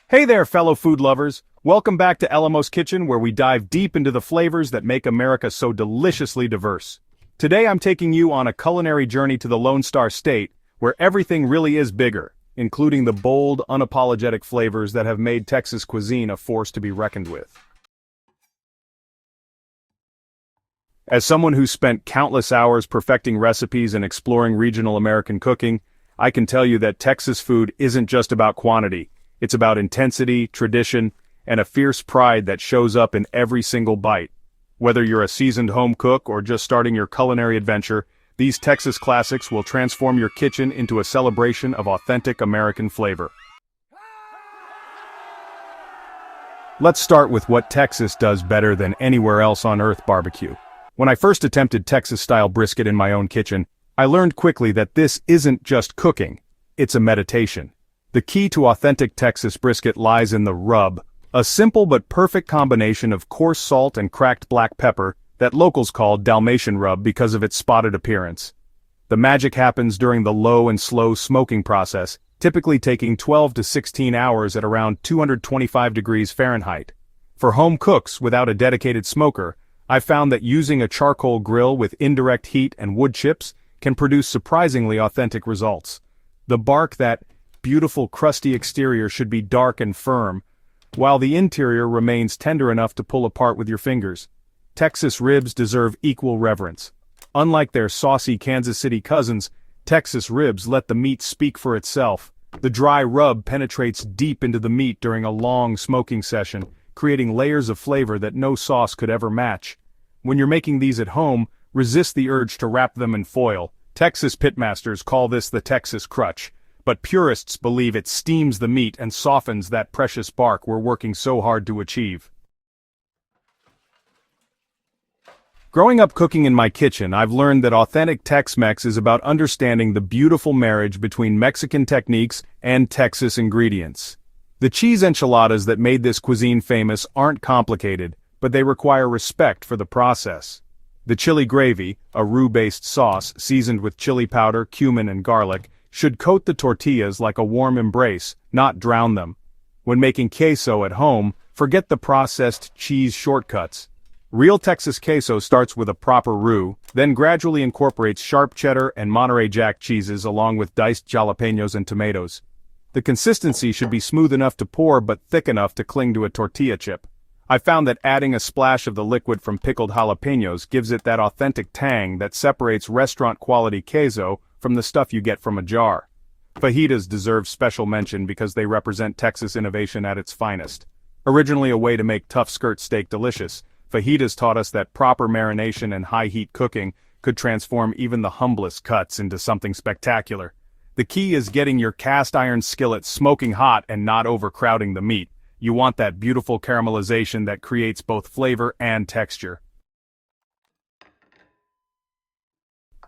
Hey there, fellow food lovers! Welcome back to Elamos Kitchen, where we dive deep into the flavors that make America so deliciously diverse. Today I'm taking you on a culinary journey to the Lone Star State, where everything really is bigger, including the bold, unapologetic flavors that have made Texas cuisine a force to be reckoned with. As someone who's spent countless hours perfecting recipes and exploring regional American cooking, I can tell you that Texas food isn't just about quantity. It's about intensity, tradition, and a fierce pride that shows up in every single bite. Whether you're a seasoned home cook or just starting your culinary adventure, these Texas classics will transform your kitchen into a celebration of authentic American flavor. Let's start with what Texas does better than anywhere else on earth: barbecue. When I first attempted Texas-style brisket in my own kitchen, I learned quickly that this isn't just cooking, it's a meditation. The key to authentic Texas brisket lies in the rub, a simple but perfect combination of coarse salt and cracked black pepper that locals call Dalmatian rub because of its spotted appearance. The magic happens during the low and slow smoking process, typically taking 12 to 16 hours at around 225 degrees Fahrenheit. For home cooks without a dedicated smoker, I've found that using a charcoal grill with indirect heat and wood chips can produce surprisingly authentic results. The bark, that beautiful crusty exterior, should be dark and firm, while the interior remains tender enough to pull apart with your fingers. Texas ribs deserve equal reverence. Unlike their saucy Kansas City cousins, Texas ribs let the meat speak for itself. The dry rub penetrates deep into the meat during a long smoking session, creating layers of flavor that no sauce could ever match. When you're making these at home, resist the urge to wrap them in foil. Texas pitmasters call this the Texas crutch, but purists believe it steams the meat and softens that precious bark we're working so hard to achieve. Growing up cooking in my kitchen, I've learned that authentic Tex-Mex is about understanding the beautiful marriage between Mexican techniques and Texas ingredients. The cheese enchiladas that made this cuisine famous aren't complicated, but they require respect for the process. The chili gravy, a roux-based sauce seasoned with chili powder, cumin, and garlic, should coat the tortillas like a warm embrace, not drown them. When making queso at home, forget the processed cheese shortcuts. Real Texas queso starts with a proper roux, then gradually incorporates sharp cheddar and Monterey Jack cheeses along with diced jalapenos and tomatoes. The consistency should be smooth enough to pour but thick enough to cling to a tortilla chip. I found that adding a splash of the liquid from pickled jalapenos gives it that authentic tang that separates restaurant-quality queso from the stuff you get from a jar. Fajitas deserve special mention because they represent Texas innovation at its finest. Originally a way to make tough skirt steak delicious, fajitas taught us that proper marination and high-heat cooking could transform even the humblest cuts into something spectacular. The key is getting your cast-iron skillet smoking hot and not overcrowding the meat. You want that beautiful caramelization that creates both flavor and texture.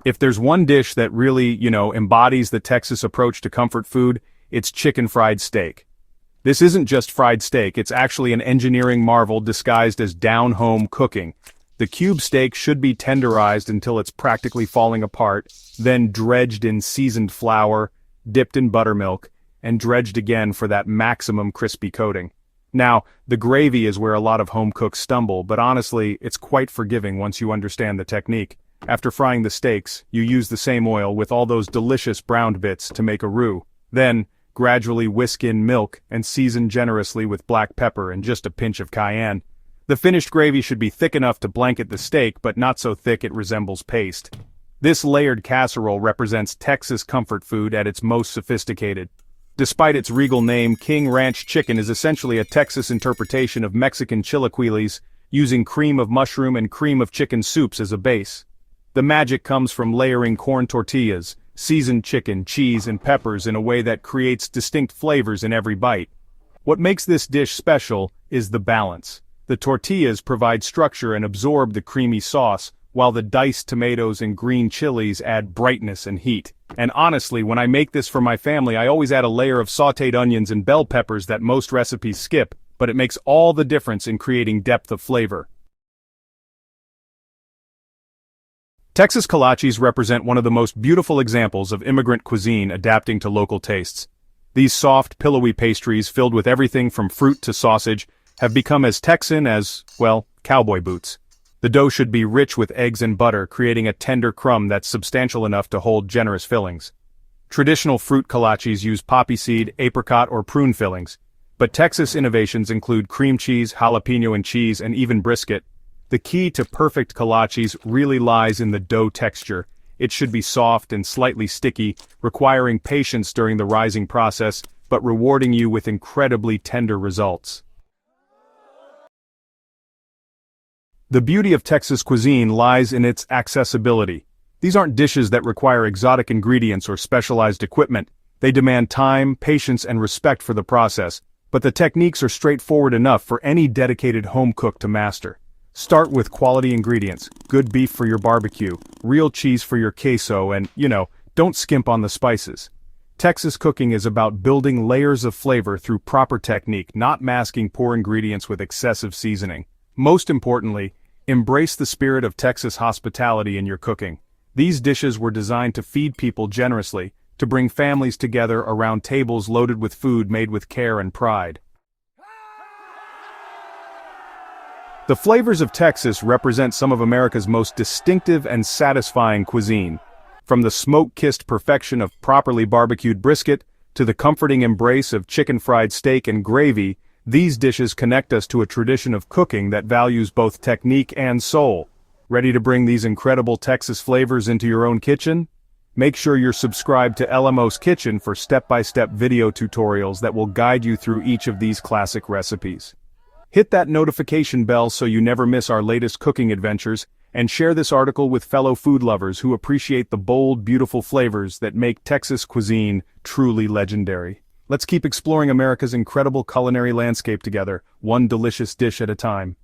If there's one dish that really, embodies the Texas approach to comfort food, it's chicken fried steak. This isn't just fried steak, it's actually an engineering marvel disguised as down-home cooking. The cube steak should be tenderized until it's practically falling apart, then dredged in seasoned flour, dipped in buttermilk, and dredged again for that maximum crispy coating. Now, the gravy is where a lot of home cooks stumble, but honestly, it's quite forgiving once you understand the technique. After frying the steaks, you use the same oil with all those delicious browned bits to make a roux. Then, gradually whisk in milk and season generously with black pepper and just a pinch of cayenne. The finished gravy should be thick enough to blanket the steak, but not so thick it resembles paste. This layered casserole represents Texas comfort food at its most sophisticated. Despite its regal name, King Ranch chicken is essentially a Texas interpretation of Mexican chilaquiles, using cream of mushroom and cream of chicken soups as a base. The magic comes from layering corn tortillas, seasoned chicken, cheese, and peppers in a way that creates distinct flavors in every bite. What makes this dish special is the balance. The tortillas provide structure and absorb the creamy sauce, while the diced tomatoes and green chilies add brightness and heat. And honestly, when I make this for my family, I always add a layer of sautéed onions and bell peppers that most recipes skip, but it makes all the difference in creating depth of flavor. Texas kolaches represent one of the most beautiful examples of immigrant cuisine adapting to local tastes. These soft, pillowy pastries filled with everything from fruit to sausage have become as Texan as, well, cowboy boots. The dough should be rich with eggs and butter, creating a tender crumb that's substantial enough to hold generous fillings. Traditional fruit kolaches use poppy seed, apricot, or prune fillings, but Texas innovations include cream cheese, jalapeno and cheese, and even brisket. The key to perfect kolaches really lies in the dough texture. It should be soft and slightly sticky, requiring patience during the rising process, but rewarding you with incredibly tender results. The beauty of Texas cuisine lies in its accessibility. These aren't dishes that require exotic ingredients or specialized equipment. They demand time, patience, and respect for the process, but the techniques are straightforward enough for any dedicated home cook to master. Start with quality ingredients, good beef for your barbecue, real cheese for your queso, and, don't skimp on the spices. Texas cooking is about building layers of flavor through proper technique, not masking poor ingredients with excessive seasoning. Most importantly, embrace the spirit of Texas hospitality in your cooking. These dishes were designed to feed people generously, to bring families together around tables loaded with food made with care and pride. The flavors of Texas represent some of America's most distinctive and satisfying cuisine. From the smoke-kissed perfection of properly barbecued brisket, to the comforting embrace of chicken-fried steak and gravy, these dishes connect us to a tradition of cooking that values both technique and soul. Ready to bring these incredible Texas flavors into your own kitchen? Make sure you're subscribed to LMO's Kitchen for step-by-step video tutorials that will guide you through each of these classic recipes. Hit that notification bell so you never miss our latest cooking adventures, and share this article with fellow food lovers who appreciate the bold, beautiful flavors that make Texas cuisine truly legendary. Let's keep exploring America's incredible culinary landscape together, one delicious dish at a time.